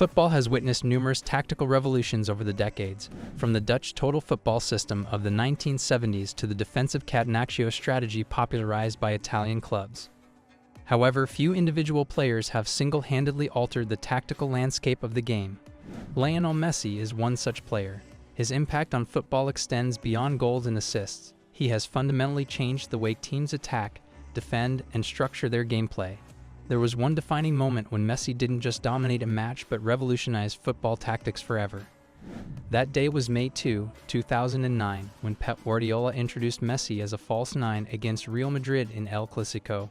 Football has witnessed numerous tactical revolutions over the decades, from the Dutch total football system of the 1970s to the defensive Catenaccio strategy popularized by Italian clubs. However, few individual players have single-handedly altered the tactical landscape of the game. Lionel Messi is one such player. His impact on football extends beyond goals and assists. He has fundamentally changed the way teams attack, defend, and structure their gameplay. There was one defining moment when Messi didn't just dominate a match but revolutionized football tactics forever. That day was May 2, 2009, when Pep Guardiola introduced Messi as a false nine against Real Madrid in El Clasico.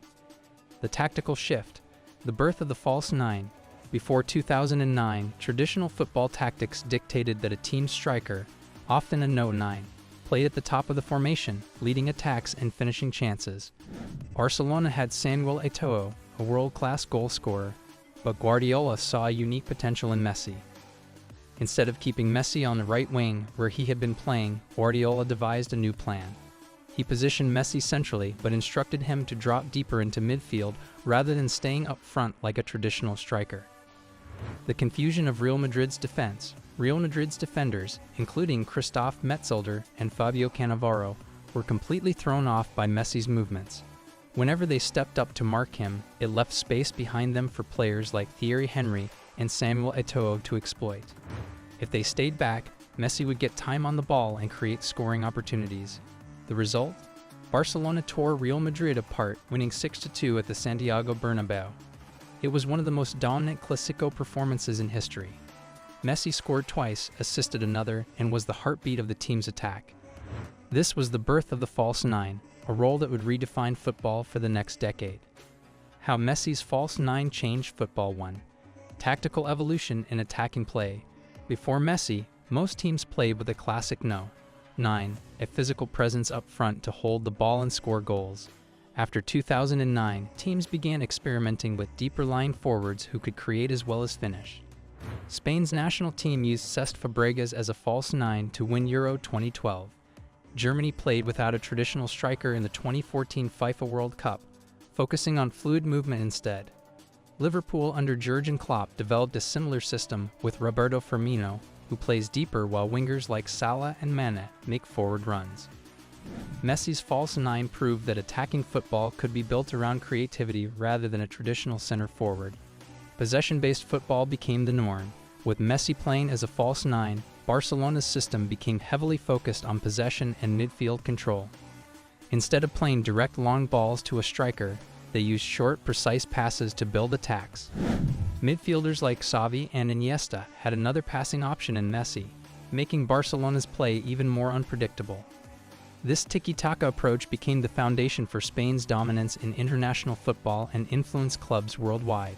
The tactical shift, the birth of the false nine. Before 2009, traditional football tactics dictated that a team striker, often a no-9, played at the top of the formation, leading attacks and finishing chances. Barcelona had Samuel Eto'o, a world-class goal scorer, but Guardiola saw a unique potential in Messi. Instead of keeping Messi on the right wing where he had been playing, Guardiola devised a new plan. He positioned Messi centrally but instructed him to drop deeper into midfield rather than staying up front like a traditional striker. The confusion of Real Madrid's defense. Real Madrid's defenders, including Christoph Metzelder and Fabio Cannavaro, were completely thrown off by Messi's movements. Whenever they stepped up to mark him, it left space behind them for players like Thierry Henry and Samuel Eto'o to exploit. If they stayed back, Messi would get time on the ball and create scoring opportunities. The result? Barcelona tore Real Madrid apart, winning 6-2 at the Santiago Bernabeu. It was one of the most dominant Clasico performances in history. Messi scored twice, assisted another, and was the heartbeat of the team's attack. This was the birth of the false nine, a role that would redefine football for the next decade. How Messi's false nine changed football. 1. Tactical evolution in attacking play. Before Messi, most teams played with a classic no-9, a physical presence up front to hold the ball and score goals. After 2009, teams began experimenting with deeper-lying forwards who could create as well as finish. Spain's national team used Cesc Fabregas as a false nine to win Euro 2012. Germany played without a traditional striker in the 2014 FIFA World Cup, focusing on fluid movement instead. Liverpool under Jurgen Klopp developed a similar system with Roberto Firmino, who plays deeper while wingers like Salah and Mane make forward runs. Messi's false nine proved that attacking football could be built around creativity rather than a traditional center forward. Possession-based football became the norm. With Messi playing as a false nine, Barcelona's system became heavily focused on possession and midfield control. Instead of playing direct long balls to a striker, they used short, precise passes to build attacks. Midfielders like Xavi and Iniesta had another passing option in Messi, making Barcelona's play even more unpredictable. This tiki-taka approach became the foundation for Spain's dominance in international football and influenced clubs worldwide.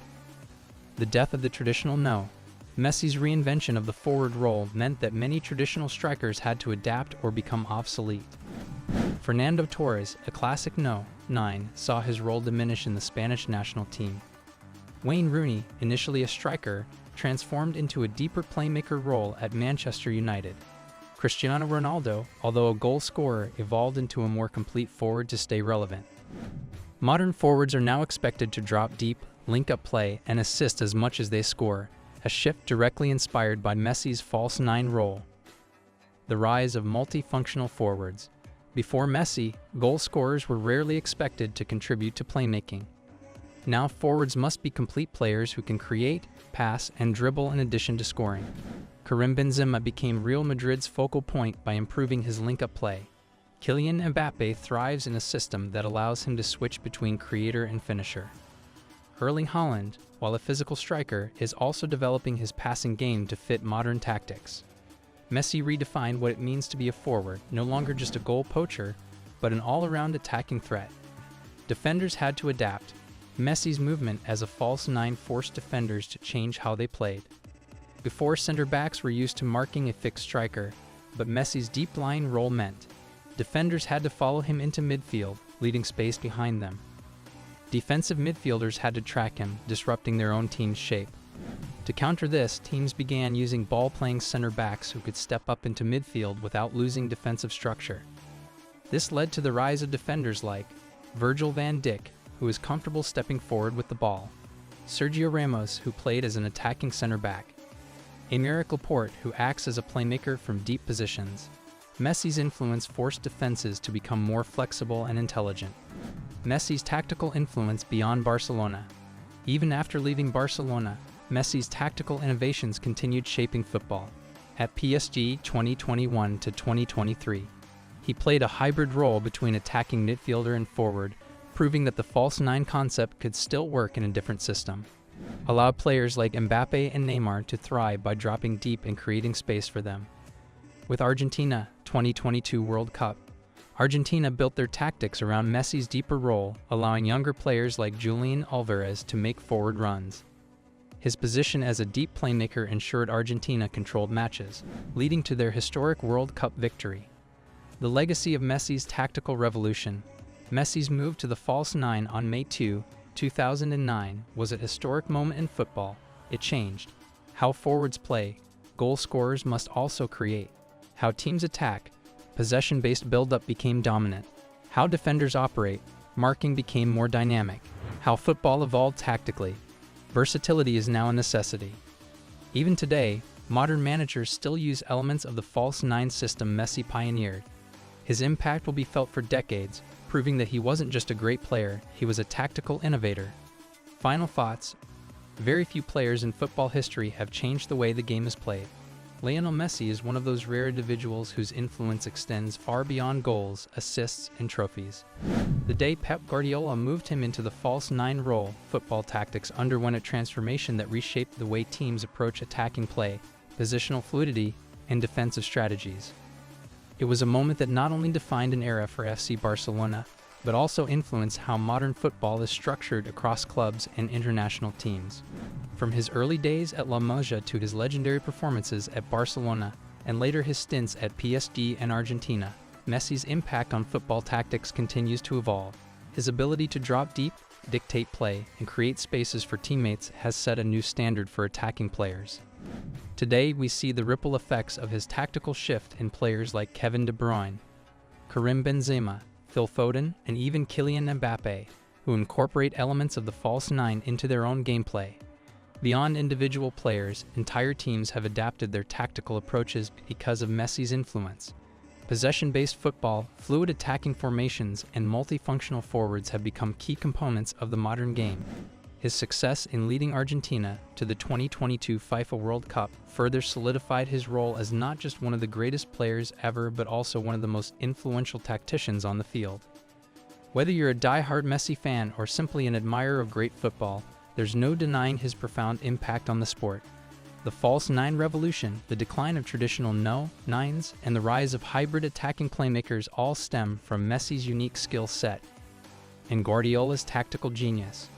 The death of the traditional no. Messi's reinvention of the forward role meant that many traditional strikers had to adapt or become obsolete. Fernando Torres, a classic no-9, saw his role diminish in the Spanish national team. Wayne Rooney, initially a striker, transformed into a deeper playmaker role at Manchester United. Cristiano Ronaldo, although a goal scorer, evolved into a more complete forward to stay relevant. Modern forwards are now expected to drop deep, link-up play, and assist as much as they score, a shift directly inspired by Messi's false nine role. The rise of multifunctional forwards. Before Messi, goal scorers were rarely expected to contribute to playmaking. Now forwards must be complete players who can create, pass, and dribble in addition to scoring. Karim Benzema became Real Madrid's focal point by improving his link-up play. Kylian Mbappe thrives in a system that allows him to switch between creator and finisher. Erling Haaland, while a physical striker, is also developing his passing game to fit modern tactics. Messi redefined what it means to be a forward, no longer just a goal poacher, but an all-around attacking threat. Defenders had to adapt. Messi's movement as a false nine forced defenders to change how they played. Before, center-backs were used to marking a fixed striker, but Messi's deep-lying role meant defenders had to follow him into midfield, leaving space behind them. Defensive midfielders had to track him, disrupting their own team's shape. To counter this, teams began using ball-playing center-backs who could step up into midfield without losing defensive structure. This led to the rise of defenders like Virgil van Dijk, who is comfortable stepping forward with the ball, Sergio Ramos, who played as an attacking center-back, Aymeric Laporte, who acts as a playmaker from deep positions. Messi's influence forced defenses to become more flexible and intelligent. Messi's tactical influence beyond Barcelona. Even after leaving Barcelona, Messi's tactical innovations continued shaping football. At PSG 2021 to 2023, he played a hybrid role between attacking midfielder and forward, proving that the false nine concept could still work in a different system. Allowed players like Mbappe and Neymar to thrive by dropping deep and creating space for them. With Argentina 2022 World Cup, Argentina built their tactics around Messi's deeper role, allowing younger players like Julian Alvarez to make forward runs. His position as a deep playmaker ensured Argentina controlled matches, leading to their historic World Cup victory. The legacy of Messi's tactical revolution. Messi's move to the false nine on May 2, 2009 was a historic moment in football. It changed how forwards play, goal scorers must also create, how teams attack, possession-based build-up became dominant, how defenders operate, marking became more dynamic, how football evolved tactically. Versatility is now a necessity. Even today, modern managers still use elements of the false nine system Messi pioneered. His impact will be felt for decades, proving that he wasn't just a great player, he was a tactical innovator. Final thoughts. Very few players in football history have changed the way the game is played. Lionel Messi is one of those rare individuals whose influence extends far beyond goals, assists, and trophies. The day Pep Guardiola moved him into the false nine role, football tactics underwent a transformation that reshaped the way teams approach attacking play, positional fluidity, and defensive strategies. It was a moment that not only defined an era for FC Barcelona, but also influenced how modern football is structured across clubs and international teams. From his early days at La Masia to his legendary performances at Barcelona, and later his stints at PSG and Argentina, Messi's impact on football tactics continues to evolve. His ability to drop deep, dictate play, and create spaces for teammates has set a new standard for attacking players. Today, we see the ripple effects of his tactical shift in players like Kevin De Bruyne, Karim Benzema, Phil Foden, and even Kylian Mbappe, who incorporate elements of the false nine into their own gameplay. Beyond individual players, entire teams have adapted their tactical approaches because of Messi's influence. Possession-based football, fluid attacking formations, and multifunctional forwards have become key components of the modern game. His success in leading Argentina to the 2022 FIFA World Cup further solidified his role as not just one of the greatest players ever, but also one of the most influential tacticians on the field. Whether you're a die-hard Messi fan or simply an admirer of great football, there's no denying his profound impact on the sport. The false nine revolution, the decline of traditional nines, and the rise of hybrid attacking playmakers all stem from Messi's unique skill set and Guardiola's tactical genius.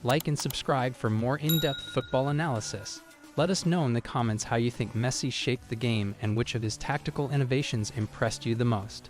Like and subscribe for more in-depth football analysis. Let us know in the comments how you think Messi shaped the game and which of his tactical innovations impressed you the most.